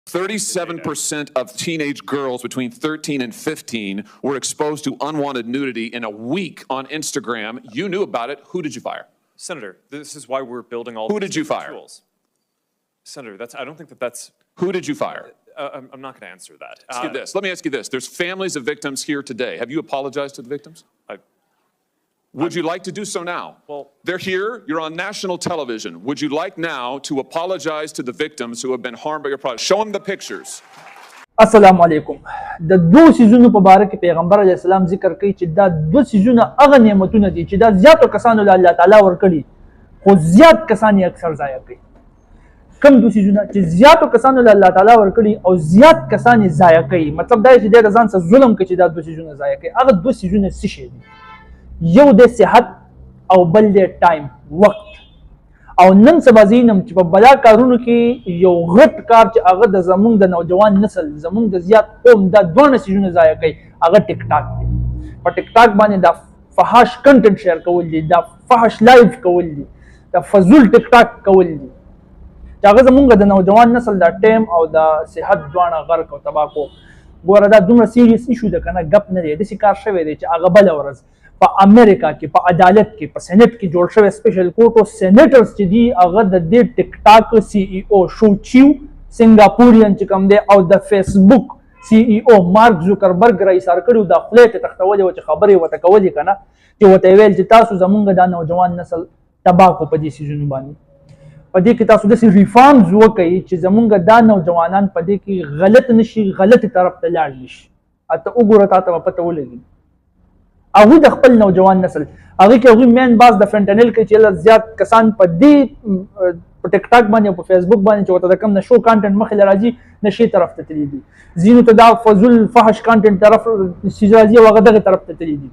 37% of teenage girls between 13 and 15 were exposed to unwanted nudity in a week on Instagram. You knew about it. Who did you fire? Senator, this is why we're building all Who these did you fire? tools. Senator, I don't think that's... Who did you fire? I'm not going to answer that. Let me ask you this. There's families of victims here today. Have you apologized to the victims? Would you like to do so now? Well, they're here. You're on national television. Would you like now to apologize to the victims who have been harmed by your product? Show them the pictures. السلام علیکم د دوه سيزونو په باره کې پیغمبر علیه السلام ذکر کوي چې دا دوه سيزونه هغه نعمتونه دي چې دا زیاتو کسانو له الله تعالی ورکړي خو زیات کسان یې اکثر ضایع کوي. کم دوه سيزونه چې زیاتو کسانو له الله تعالی ورکړي او زیات کسان یې ضایع کوي، مطلب دا چې د ځان سره ظلم کوي چې دا دوه سيزونه ضایع کوي. هغه دوه سيزونه څه شي دي؟ یو د صحت او بل د ټایم وخت. او نن سبا زینم چې په بلا کارونو کې یو غټ کار چې هغه د زمونږ د نوجوان نسل زمونږ د زیات قوم دا دوه سيزونه ضایع کوي، هغه ټیک ټاک دی. په ټیک ټاک باندې دا فحش کنټنټ شیر کول دي، دا فحش لایف کول دي، دا فضول ټیک ټاک کول دي چې هغه زمونږ د نوجوان نسل دا ټایم او دا صحت دواړه غرق او تباه کو. ګوره دا دومره سیریس ایشو ده کنه، ګپ نه دی. داسې کار شوی دی چې هغه بله ورځ په امریکا کې په عدالت کې په سینټ کې جوړ شوی سپیشل کورټ او سینیټرز چې دي هغه د دې ټیک ټاک سی ای او شو چیو سنګاپورین چې کوم دی او د فیسبوک سی ای او مارک زوکربرګ را ایثار کړي دا خولې ته تختولې و چې خبرې ورته کولې که نه چې ورته یې ویل چې تاسو زمونږ دا نوجوان نسل تباه کړو په دې سیزونو باندې. په دې کې تاسو داسې ریفارمز وکړئ چې زمونږ دا نوجوانان په دې کې غلط نشي، غلطې طرف ته لاړ نشي. اته وګوره تا ته به پته ولګي هغوی د خپل نوجوان نسل هغې کې هغوی مین باز د فنټنل کې چې زیات کسان په دې په ټیک ټاک باندې او په فیسبوک باندې چې ورته د کوم نشو کانټنټ مخې له راځي نشي طرف ته تللی دي، ځینو ته دا فضول فحش کانټنټ طرف څیز راځي او هغه دغې طرف ته تللی دي.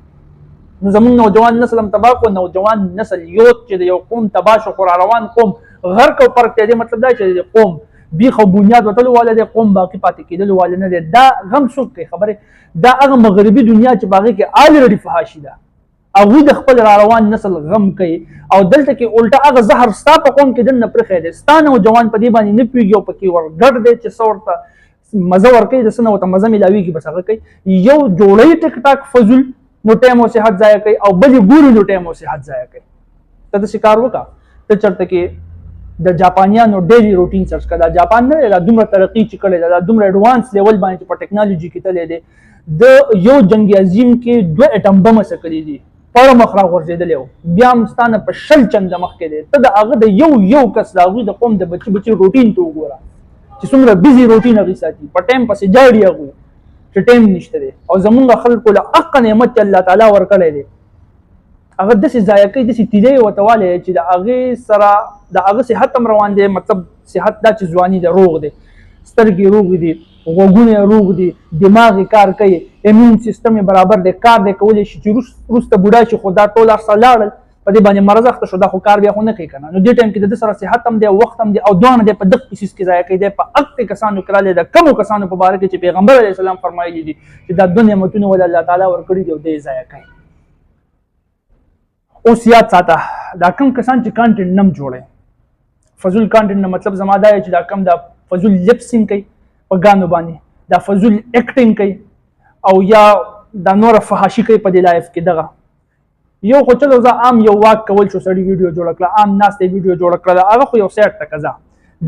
نو زمونږ نوجوان نسل هم تباه کړو. نوجوان نسل یوت چې د یو قوم تباه شو خو را روان قوم غرق او پرک دی. مطلب دا چې د قوم بیخ او بنیاد وتلو والا دی، قوم باقي پاتې کېدلو والا نه دی. دا غم څوک کوي خبرې؟ دا هغه مغربي دنیا چې په هغې کې الریډي فحاشي ده، هغوی د خپل را روان نسل غم کوي او دلته کې الټه هغه زهر ستا په قوم کې دننه پرېښی دی، ستا نوجوان په دې باندې نه پوهېږي او پکې ورګډ دی چې څه ورته مزه ورکوي، د څه نه ورته مزه میلاوېږي بس هغه کوي. یو جوړوي ټیک ټاک فضول نو ټایم او صحت ضایع کوي او بل یې ګوري نو ټایم او صحت ضایع کوي. ته داسې کار وکړه ته چېرته کې د جاپانیانو ډیلی روټین سرچ کړه. دا جاپان نه دی، دا دومره ترقي چې کړی ده، دا دومره ایډوانس لیول باندې چې په ټیکنالوژي کې تللی دی. د یو جنګ عظیم کې 2 اټم بم څکلي دي، پړه مخ را غورځېدلی و، بیا هم ستا نه په 100 چنده مخکې دی. ته د هغه د یو کس د هغوی د قوم د بچي روټین ته وګوره چې څومره بیزي روټین هغوی ساتي، په ټایم پسې جاړي هغوی چې ټایم نشته دی. او زمونږ خلکو له حق نعمت چې الله تعالی ورکړی دی هغه داسې ضایع کوي، داسې تیری ورته والی چې د هغې سره د هغه صحت هم روان دی. مطلب صحت دا چې ځواني ده، روغ دی، سترګې روغ دي، غوږونه روغ دي، دماغ یې کار کوي، ایمیون سیستم یې برابر دی، کار دی کولی شي چې وروسته بوډا شي. خو دا ټول هر څه لاړل په دې باندې مرض اخته شو، دا خو کار بیا خو نه کوي که نه. نو دې ټایم کې د ده سره صحت هم دی، وخت هم دی او دواړه دی په دغه پیسیز کې ضایع کوي. دی په اکتې کسانو کې رالی د کمو کسانو په باره کې چې پیغمبر علیه السلام فرمایلي دي چې دا 2 نعمتونه ولې الله تعالی ورکړي دي او دی یې ضایع کوي. اوس یاد ساته دا کم کسان چې کانټنټ نم جوړوي، فضول کانټنټ نه مطلب زما دا چې دا کم دا فضول لپ سینګ کوي په ګانو باندې، دا فضول ایکټینګ کوي او یا دا نوره فحاشي کوي په دې لایف کې. دغه یو خو چلو زه عام یو واک کول شو، سړي ویډیو جوړه کړه، عام ناستې ویډیو جوړه کړه، هغه خو یو سیټ ته قضا.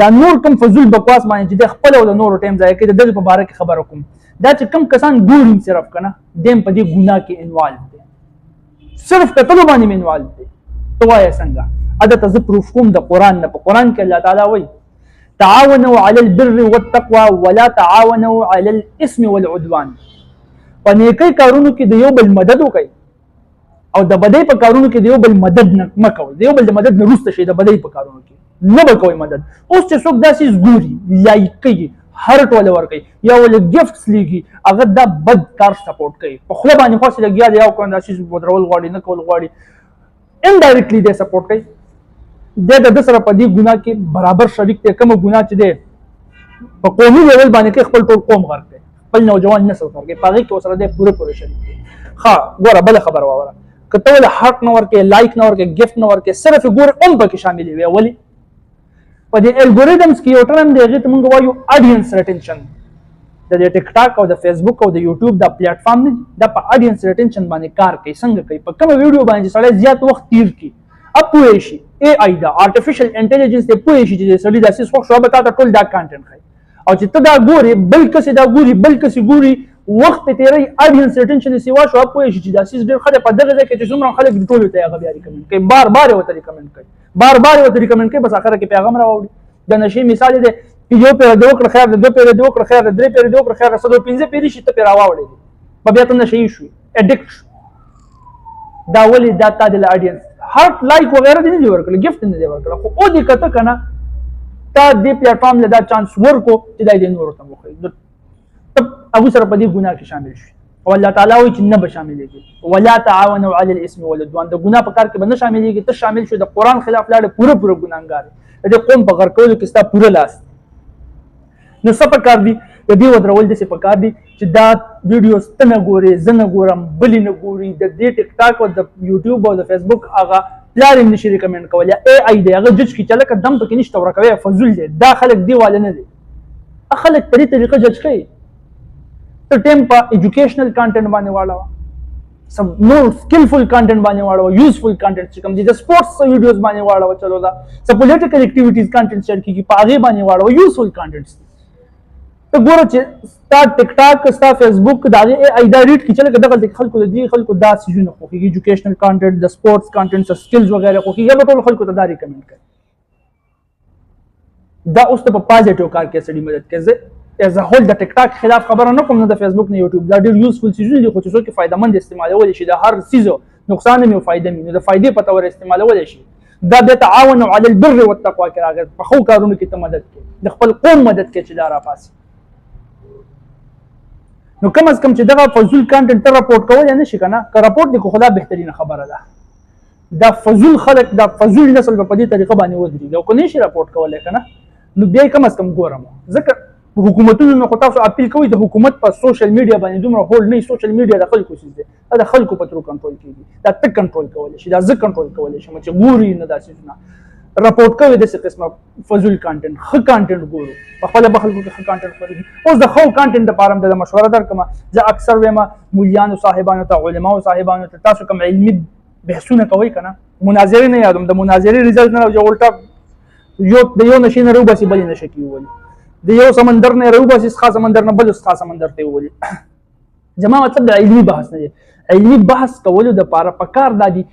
دا نور کم فضول بکواس باندې چې د خپل او د نورو ټایم ضایع کوي، د دغې په باره کې خبره کوم. دا چې کم کسان ګوري صرف که نه دیم په دې ګناه کې انوالو دی، صرف کتلو باندې مې انوالو دی. ته وایه څنګه؟ ادته زه پروف کوم د قرآن نه. په قرآن کې الله تعالی وایي تعاونوا على البر والتقوى ولا تعاونوا على الاثم والعدوان. په نیکۍ کارونو کې د یو بل مدد وکړئ او د بدۍ په کارونو کې د یو بل مدد مه کوئ. د یو بل د مدد نه وروسته شئ، د بدۍ په کارونو کې نه به کوئ مدد. اوس چې څوک داسې ګوري، لایک کوي، هرټ ولې ورکوي یا ولې ګفټس لیږي، هغه دا بد کار سپورټ کوي. په خوله باندې خاصې لګیا دی، یو کړه دا شیز ودرول غواړي، نه کول غواړي، انډایرکټلی دی سپورټ کوي. دی د ده سره په دې ګناه کې برابر شریک دی. کومه ګناه چې دی په قومي لیول باندې کوي، خپل ټول قوم غرق دی، خپل نوجوان نسل غرق دی، په هغې کې ورسره دی پوره شریک دی. ښه ګوره بله خبره واوره، که ته ولې حق نه ورکوې، لایک نه ورکوې، ګفټ نه ورکوې، صرف یې ګورې هم پکې شامل وي. ولې؟ په دې الګوریدمز کې یو ټرم دی هغې ته موږ وایو اډینس ریټنشن. د ټیک ټاک او د فیسبوک او د یوټیوب دا پلیټ فارم دی دا په اډینس ریټنشن باندې کار کوي. څنګه کوي؟ په کومه ویډیو باندې سړی زیات وخت تیر کړي اب پوه شي اے آی دا آرټیفیشل انټیلیجنس ته پوه شي چې سړی داسې خوښ شو به تا ته ټول دا کانټنټ ښایي او چې ته دا ګورې بل کس دا ګوري بل کس ګوري وخت په تیری اډینس ریټنشن یې سیوا شو پوه شي چې دا سیس ډېر ښه دی په دغه ځای کې چې څومره خلک دي ټولو ته یې هغه بیا ریکمنډ کوي بار بار یې ورته ریکمنډ کوي بار بار یې ورته ریکمنډ کوي بس اخره کې پیغام راوړي. د نشې مثال دی چې یو پیر د وکړه خیر دی دو پیر د وکړه خیر دی درې پیر د وکړه خیر دی څلور پنځه پیرې شي ته پې راواوړی دی په بیا ته نشهیي شوي اډکټ شو. دا ولې دا تا د اډینس هارټ لایک وغیره دې نه دي ورکړی ګفټ نه دی ورکړی خو او دې کته که نه تا دې پلیټ فارم له دا چانس ورکو چې دا یې نورو ته وښایي ته هغوی سره په دې ګناه کې شامل شي او الله تعالی وایي چې نه به شاملېږي ولا تعاونوا علی الاسم والعدوان. د ګناه په کار کې به نه شاملېږي ته شامل شو د قرآن خلاف لاړې پوره پوره ګناهګار د دې قوم په غر کولو کې ستا پوره لاس. نو څه پکار دي د دې ودرول داسې پکار دي چې دا ویډیوز ته نه ګورې زه نه ګورم بلې نه ګوري د دې ټیک ټاک او د یوټیوب او د فیسبوک هغه پلار یې نشي ریکمنډ کولی اے آی دی هغه جج کړي چې لکه دم پکې نشته ورکوی فضول دی دا خلک دې واله نه دي خلک په دې طریقه جج کوي. ته ټایم په ایجوکیشنل کانټینټ باندې واړوه سم نور سکلفل کانټینټ باندې واړوه یوزفل کانټینټ چې کوم دي د سپورټس ویډیوز باندې واړوه چلو دا څه پولیټیکل اکټیویټیز کانټینټ شیر کېږي په هغې باندې واړوه یوزفل کانټینټس. ته ګوره چې ستا ټیک ټاک ستا فیسبوک د هغې اے آی دا ریډ کړي چې لکه دغلته خلکو د دې خلکو دا څیزونه خوښېږي ایجوکیشنل کانټینټ د سپورټس کانټینټ سکلز وغیره خوښېږي یا به ټولو خلکو ته دا ریکمنډ کوي. دا اوس ته په پازیټیو کار کې سړي مدد کوي. زه ایز ا هول د ټیک ټاک خلاف خبره نه کوم نه د فیسبوک نه یوټیوب دا ډېر یوزفل څیزونه دي خو چې څوک یې فایدهمند استعمالولی شي د هر څیزو نقصان هم او فایده هم نو د فایدې په طور استعمالولی شي. دا بیا تعاونوا علی البر والتقوا کې راغلی په ښو کارونو کې ته مدد کوي د خپل قوم مدد کوي چې دا راپاسي. نو کم از کم چې دغه فضول کانټنټ ته راپورټ کولی نه شي که نه که راپورټ دی خو خو دا بهترینه خبره ده. دا فضول خلک دا فضول نسل به په دې طریقه باندې ودرېږي او که نه شي راپورټ کولی که نه نو بیا یې کم از کم ګورم ځکه حکومتونو نه خو تاسو اپیل کوئ د حکومت په سوشل میډیا باندې دومره هولډ نه وي. سوشل میډیا د خلکو څیز دی دا د خلکو په ترو کنټرول کېږي دا ته کنټرول کولی شي دا زه کنټرول کولی شم چې ګوري نه دا څیزونه راپورټ کوي داسې قسمه فضول کانټنټ ښه کانټنټ ګورو په خپله به خلکو کې ښه کانټنټ خپرېږي. اوس د ښو کانټنټ دپاره هم د مشوره درکړم زه اکثر وایم مولیانو صاحبانو ته علماو صاحبانو ته تاسو کوم علمي بحثونه کوئ که نه مناظرې نه یادوم د مناظرې رزلټ نه راوځي الټا د یو نشې نه راوباسي بلې نشه کې وولي د یو سمندر نه راوباسي څخه سمندر نه بل څخه سمندر ته وولي. زما مطلب د علمي بحث نه دی. علمي بحث کولو دپاره پکار دا دي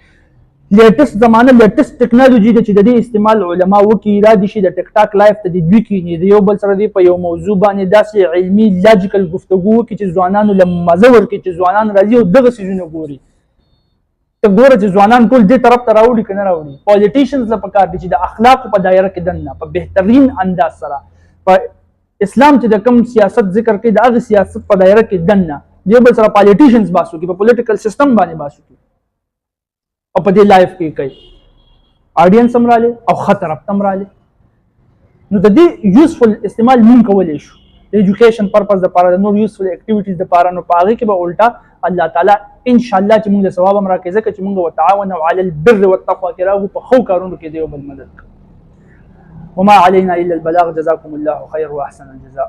لیټسټ زمانه لیټسټ ټیکنالوژي ده چې د دې استعمال علما وکړي را دي شي د ټیک ټاک لایف ته د دوی کښېني د یو بل سره دی په یو موضوع باندې داسې علمي لاجیکل گفتګو وکړي چې ځوانانو له مزه ورکړي چې ځوانان راځي او دغه څیزونه ګوري. ته ګوره چې ځوانان ټول دې طرف ته راوړي که نه راوړي. پالیټیشنز له پکار دي چې د اخلاقو په دایره کې دننه په بهترین انداز سره په اسلام چې د کوم سیاست ذکر کوي د هغه سیاست په دایره کې دننه د یو بل سره پالیټیشنز بحث وکړي په پولیټیکل سیسټم باندې بحث وکړي او په دې لایف کې کوي آډینس هم رالی او ښه طرف ته هم رالی. نو د دې یوزفل استعمال مونږ کولی شو د ایجوکیشن پرپز دپاره د نور یوزفل اکټیویټیز دپاره نو په هغې کې به الټا الله تعالی انشاءالله چې مونږ د ثواب هم راکوي ځکه چې مونږ وتعاونوا علی البر والتقوا کې راغو په ښو کارونو کې د یو بل مدد کوو. وما علينا الا البلاغ جزاكم الله خير واحسن الجزاء.